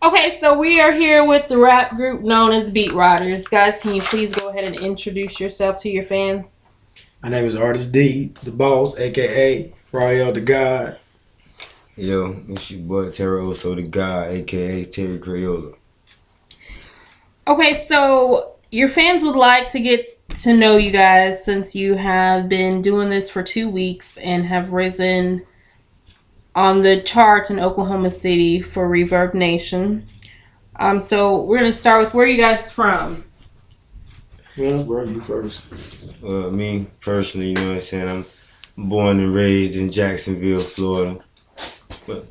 Okay, so we are here with the rap group known as Beat Riders. Guys, can you please go ahead and introduce yourself to your fans? My name is Artist D, the boss, aka Rael the God. Yo, it's your boy Terry Oso the God, aka Terry Crayola. Okay, so your fans would like to get to know you guys since you have been doing this for 2 weeks and have risen on the charts in Oklahoma City for Reverb Nation. So we're gonna start with where you guys from. Well, bro, you first. Me personally, you know what I'm saying? I'm born and raised in Jacksonville, Florida, but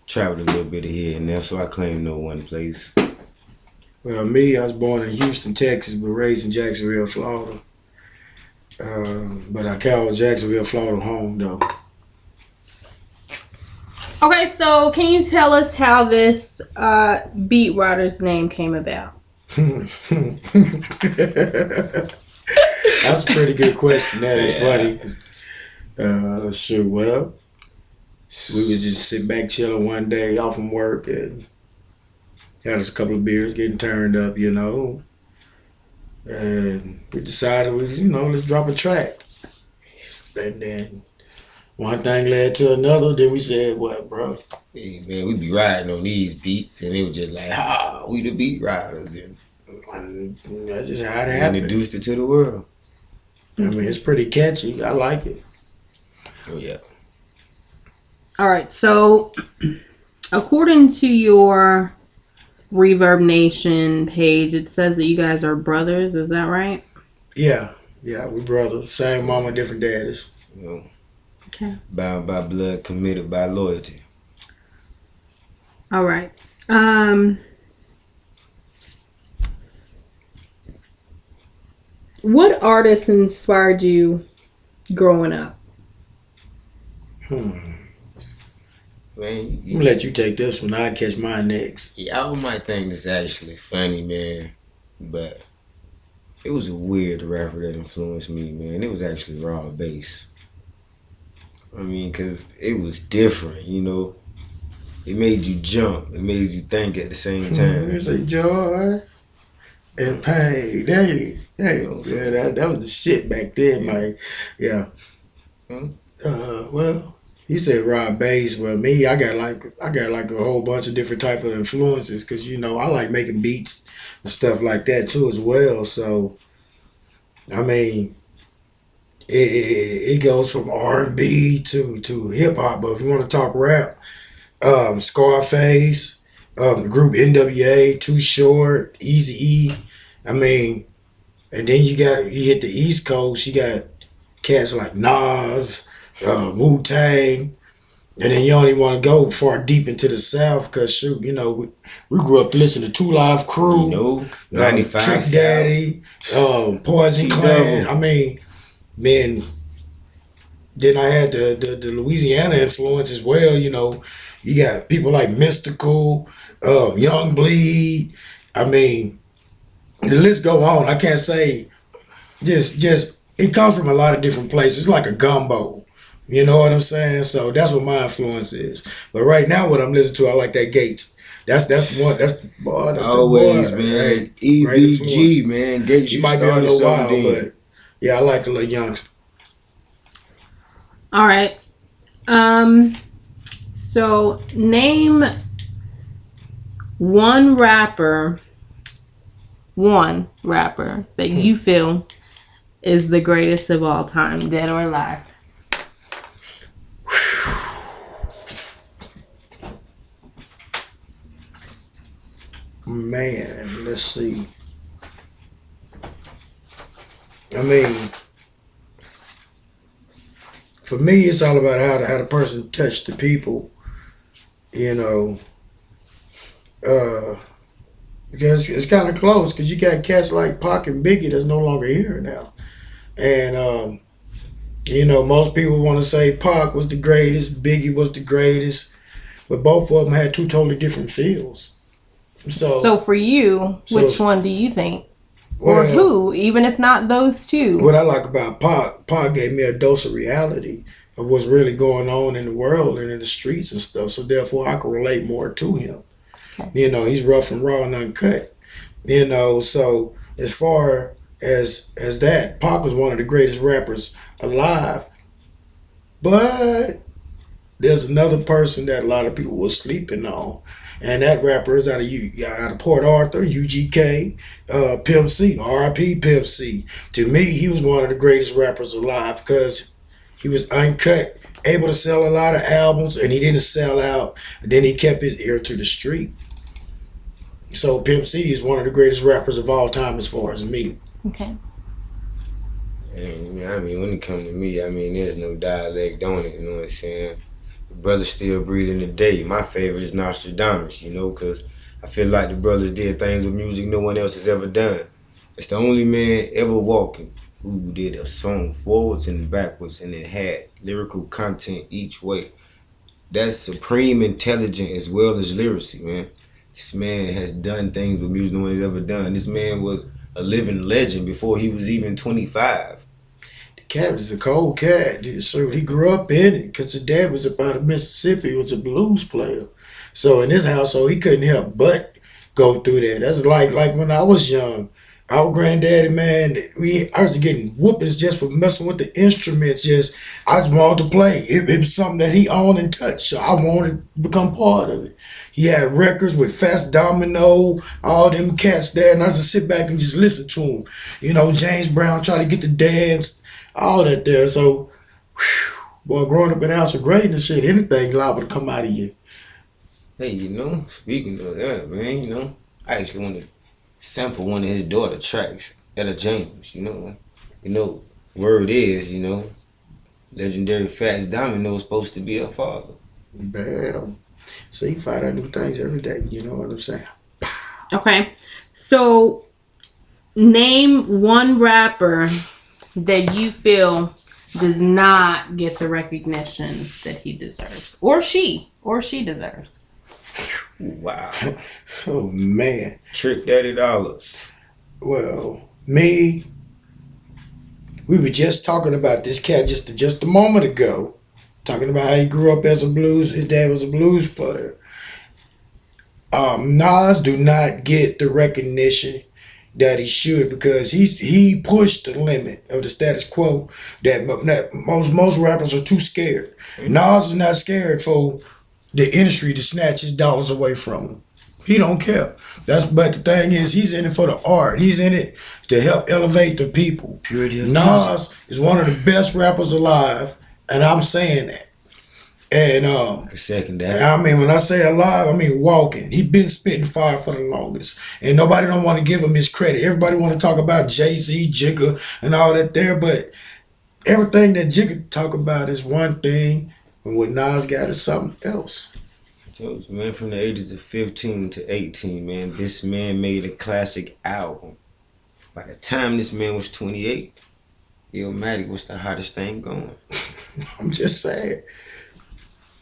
traveled a little bit of here and there, so I claim no one place. Well, me, I was born in Houston, Texas, but raised in Jacksonville, Florida. But I call Jacksonville, Florida home, though. Okay, so can you tell us how this Beat Riders name came about? That's a pretty good question. That is funny. Sure, well, we would just sit back chilling one day off from work and had us a couple of beers, getting turned up, and we decided let's drop a track. And then one thing led to another. Then we said, "What, bro? Hey man, we be riding on these beats, and it was just like, we the beat riders, and That's just how it happened." introduced it to the world. I mean, it's pretty catchy. I like it. Oh yeah. All right, so according to your Reverb Nation page, it says that you guys are brothers. Is that right? Yeah, we brothers. Same mama, different daddies. You know, Okay. bound by blood, committed by loyalty. All right. What artists inspired you growing up? Man, I'm gonna let you take this one. I'll catch mine next. y'all might think this actually funny, man, but it was a weird rapper that influenced me, man. It was actually Raw Bass. I mean, cause it was different, It made you jump. It made you think at the same time. It's a joy and pain. Hey, yeah, that was the shit back then, man. Yeah. Well, he said Rob Bass. Well, me, I got like a whole bunch of different type of influences because I like making beats and stuff like that too as well. So, I mean, it goes from R&B to hip hop. But if you want to talk rap, Scarface, the group NWA, Too Short, Easy E. I mean, and then you hit the East Coast. You got cats like Nas, Wu Tang, and then you don't even want to go far deep into the South because shoot, we grew up listening to Two Live Crew, 95 Trick South. Daddy, Poison Clan. I mean, then I had the Louisiana influence as well. You got people like Mystical, Young Bleed. I mean, the list go on. I can't say just it comes from a lot of different places. It's like a gumbo. You know what I'm saying? So that's what my influence is. But right now, what I'm listening to, I like that Gates. That's one. That's Always, the boy, man. right? EBG, man. Gates, You you might be a started little wild, something. but yeah, I like a little youngster. All right. So name one rapper that you feel is the greatest of all time, dead or alive. Man, let's see. I mean, for me, it's all about how the person touched the people. Because it's kind of close. Because you got cats like Pac and Biggie that's no longer here now, and most people want to say Pac was the greatest, Biggie was the greatest, but both of them had two totally different feels. So for you, which one do you think? Well, or who, even if not those two? What I like about Pac gave me a dose of reality of what's really going on in the world and in the streets and stuff. So therefore, I can relate more to him. Okay. He's rough and raw and uncut. So as far as that, Pop is one of the greatest rappers alive. But there's another person that a lot of people were sleeping on, and that rapper is out of Port Arthur, UGK, Pimp C, R.I.P. Pimp C. To me, he was one of the greatest rappers alive because he was uncut, able to sell a lot of albums, and he didn't sell out. And then he kept his ear to the street. So Pimp C is one of the greatest rappers of all time as far as me. Okay. And, I mean, when it comes to me, I mean, there's no dialect on it, you know what I'm saying? The brother's still breathing today. My favorite is Nostradamus, because I feel like the brothers did things with music no one else has ever done. It's the only man ever walking who did a song forwards and backwards, and it had lyrical content each way. That's supreme intelligence as well as lyricy, man. This man has done things with music no one has ever done. This man was a living legend before he was even 25. The cat is a cold cat. So he grew up in it because his dad was up out of Mississippi. He was a blues player. So in his household, he couldn't help but go through that. That's like when I was young. Our granddaddy, man, I was getting whoopings just for messing with the instruments. I just wanted to play. It was something that he owned and touched, so I wanted to become part of it. He had records with Fats Domino, all them cats there, and I just sit back and just listen to him. James Brown try to get the dance, all that there. So, boy, growing up in the house of greatness, shit, anything liable to come out of you. Hey, speaking of that, man, I actually want to sample one of his daughter tracks, Etta James, word is, legendary Fats Domino is supposed to be her father. Bam. So you find out new things every day, you know what I'm saying? Okay. So name one rapper that you feel does not get the recognition that he deserves. Or she deserves. Wow. Oh, man. Trick Daddy Dollars. Well, me, we were just talking about this cat just a moment ago. Talking about how he grew up as his dad was a blues player. Nas do not get the recognition that he should because he pushed the limit of the status quo that most rappers are too scared. Mm-hmm. Nas is not scared for the industry to snatch his dollars away from him. He don't care. But the thing is, he's in it for the art. He's in it to help elevate the people. Purity of Nas is one of the best rappers alive, and I'm saying that. And I can second that. I mean, when I say alive, I mean walking. He been spitting fire for the longest, and nobody don't want to give him his credit. Everybody want to talk about Jay-Z, Jigga, and all that there, but everything that Jigga talk about is one thing, and what Nas got is something else. I told you, man, from the ages of 15 to 18, man, this man made a classic album. By the time this man was 28, Illmatic was the hottest thing going. I'm just saying.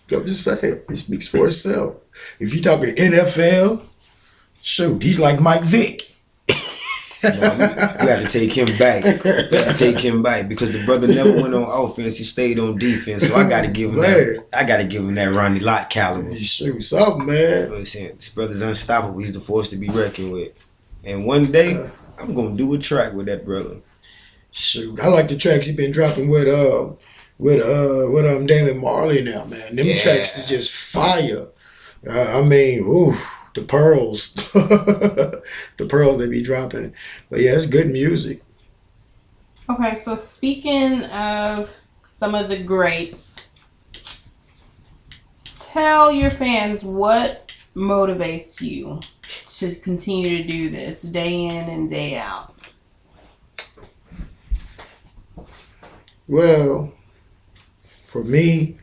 It speaks for itself. If you're talking NFL, shoot, he's like Mike Vick. We got to take him back. Because the brother never went on offense. He stayed on defense. So I got to give him that. I got to give him that Ronnie Lott caliber. Shoot, something, man. You know what I'm saying? This brother's unstoppable. He's the force to be reckoned with. And one day, I'm gonna do a track with that brother. Shoot, I like the tracks he been dropping with David Marley now, man. Them tracks is just fire. I mean, ooh, the pearls, the pearls they be dropping. But yeah, it's good music. Okay, so speaking of some of the greats, tell your fans what motivates you to continue to do this day in and day out. Well, for me,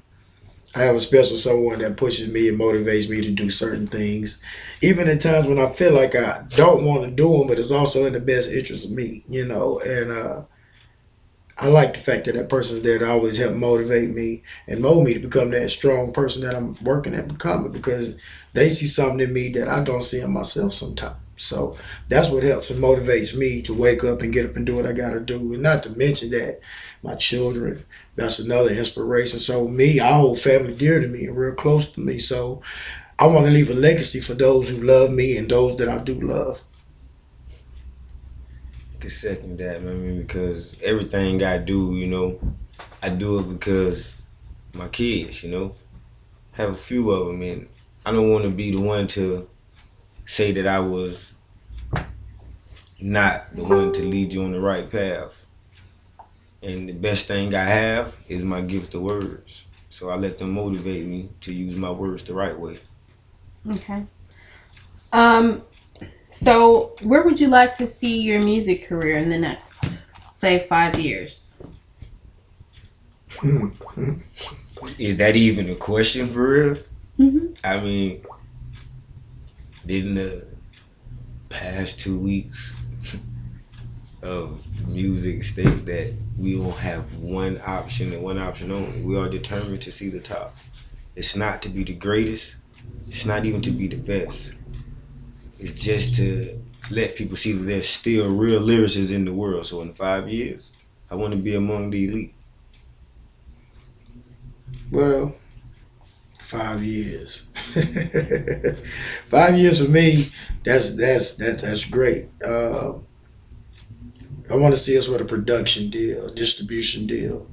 I have a special someone that pushes me and motivates me to do certain things, even at times when I feel like I don't want to do them, but it's also in the best interest of me, and I like the fact that that person's there to always help motivate me and mold me to become that strong person that I'm working at becoming, because they see something in me that I don't see in myself sometimes. So that's what helps and motivates me to wake up and get up and do what I got to do. And not to mention that my children, that's another inspiration. So me, our whole family dear to me and real close to me. So I want to leave a legacy for those who love me and those that I do love. I can second that, man. I mean, because everything I do, I do it because my kids, have a few of them, and I don't want to be the one to say that I was not the one to lead you on the right path. And the best thing I have is my gift of words. So I let them motivate me to use my words the right way. Okay. Um, so where would you like to see your music career in the next, say, 5 years? Is that even a question for real? Mm-hmm. I mean, didn't the past 2 weeks of music state that we will have one option and one option only? We are determined to see the top. It's not to be the greatest. It's not even to be the best. It's just to let people see that there's still real lyricists in the world. So in 5 years, I want to be among the elite. Well, 5 years. 5 years for me, that's great. I want to see us with a production deal, distribution deal.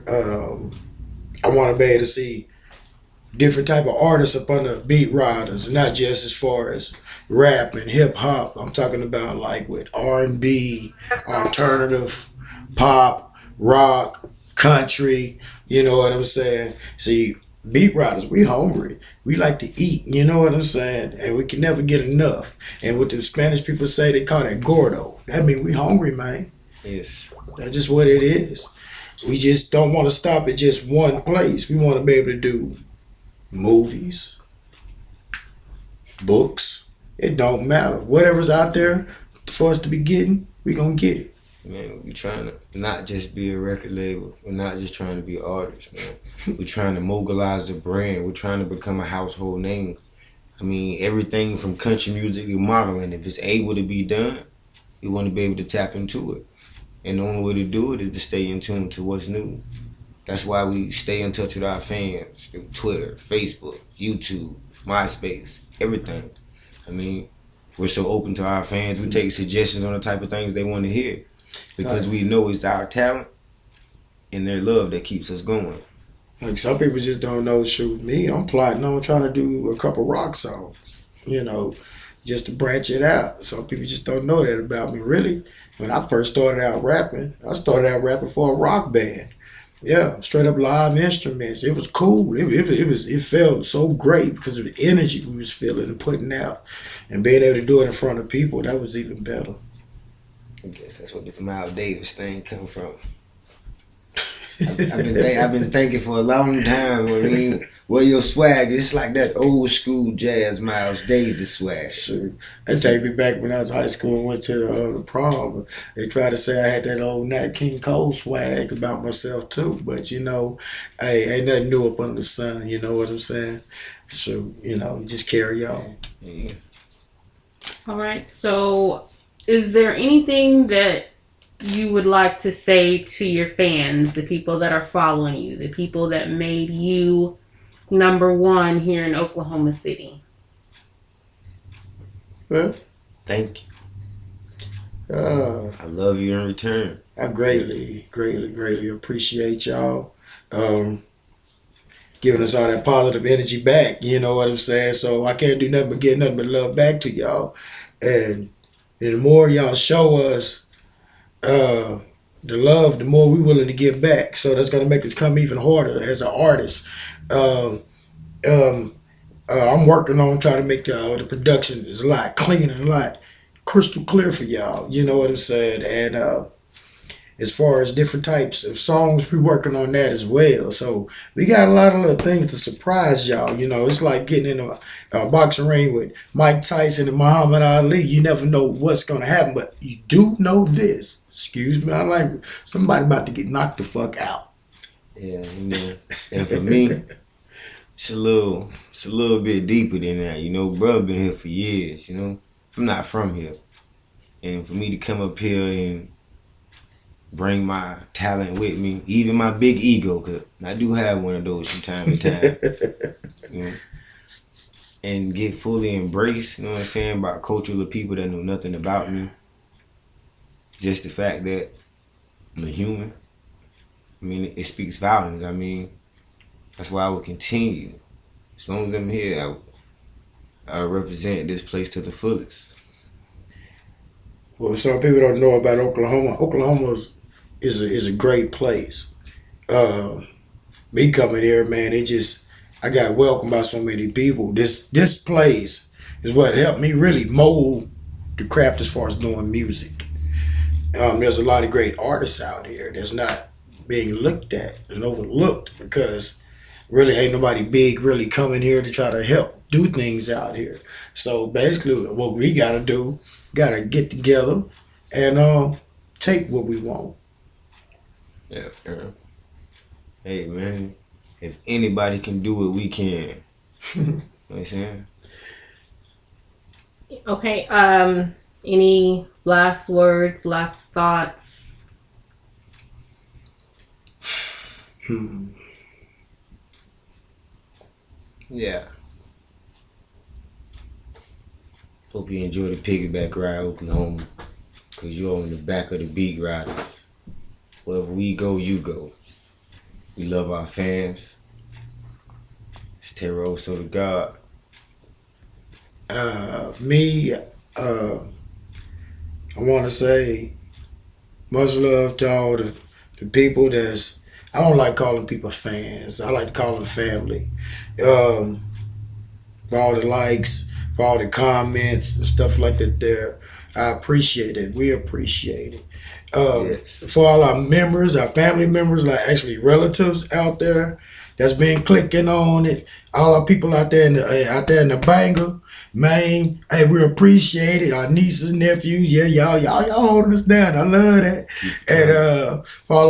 Um, I want to be able to see different type of artists up under beat riders, not just as far as rap and hip hop. I'm talking about like with R&B, alternative, pop, rock, country. You know what I'm saying? See, beat riders, we hungry. We like to eat. You know what I'm saying? And we can never get enough. And what the Spanish people say, they call that gordo. That means we hungry, man. Yes. That's just what it is. We just don't want to stop at just one place. We want to be able to do movies, books. It don't matter. Whatever's out there for us to be getting, we gonna get it. Man, we trying to not just be a record label. We're not just trying to be artists, man. We're trying to mobilize a brand. We're trying to become a household name. I mean, everything from country music to modeling, if it's able to be done, we want to be able to tap into it. And the only way to do it is to stay in tune to what's new. That's why we stay in touch with our fans through Twitter, Facebook, YouTube, MySpace, everything. I mean, we're so open to our fans. We take suggestions on the type of things they want to hear because we know it's our talent and their love that keeps us going. Like some people just don't know. Shoot, me, I'm plotting on trying to do a couple rock songs. You know, just to branch it out. Some people just don't know that about me. Really, when I first started out rapping, I started out rapping for a rock band. Yeah, straight up live instruments. It was cool. It felt so great because of the energy we was feeling and putting out, and being able to do it in front of people. That was even better. I guess that's where this Miles Davis thing come from. I've been thinking for a long time. I mean, well, your swag is like that old school jazz Miles Davis swag. Sure. That take me back when I was in high school and went to the prom. They tried to say I had that old Nat King Cole swag about myself too. But you know, hey, ain't nothing new up under the sun. You know what I'm saying? So you know, just carry on. Yeah. All right. So, is there anything that you would like to say to your fans, the people that are following you, the people that made you number one here in Oklahoma City? Well, Thank you. uh, I love you in return. I greatly appreciate y'all. Giving us all that positive energy back. You know what I'm saying? So I can't do nothing but get nothing but love back to y'all. And the more y'all show us the love, the more we willing to give back. So that's gonna make us come even harder as an artist. Um, um, I'm working on trying to make the production is a lot cleaner and a lot crystal clear for y'all. You know what I'm saying? And as far as different types of songs, we working on that as well. So we got a lot of little things to surprise y'all. You know, it's like getting in a boxing ring with Mike Tyson and Muhammad Ali. You never know what's gonna happen, but you do know this. Excuse me, I like somebody about to get knocked the fuck out. Yeah, and for me, it's a little bit deeper than that. Bro, been here for years. I'm not from here, and for me to come up here and bring my talent with me, even my big ego, cause I do have one of those from time to time. and get fully embraced, you know what I'm saying, by cultural people that know nothing about me. Just the fact that I'm a human. I mean, it speaks volumes. I mean, that's why I would continue. As long as I'm here, I represent this place to the fullest. Well, some people don't know about Oklahoma. Oklahoma is a great place. Uh, Me coming here, man, I got welcomed by so many people. This place is what helped me really mold the craft as far as doing music. There's a lot of great artists out here that's not being looked at and overlooked because really ain't nobody big really coming here to try to help do things out here. So basically, what we gotta do, gotta get together and take what we want. Yeah, yeah. Hey, man, if anybody can do it, we can. You know what I'm saying? Okay. Any last words, last thoughts? Hmm. Yeah. Hope you enjoy the piggyback ride, Oklahoma, because you're on the back of the beat riders. Wherever we go, you go. We love our fans. It's Terro, so to God. Me, I want to say much love to all the people that's. I don't like calling people fans. I like to call them family. Um, for all the likes, for all the comments and stuff like that. There, I appreciate it. We appreciate it. Yes. For all our members, our family members, like actually relatives out there that's been clicking on it. All our people out there in the banger, man. Hey, we appreciate it. Our nieces, nephews, yeah, y'all holding us down. I love that. Keep it And coming. for all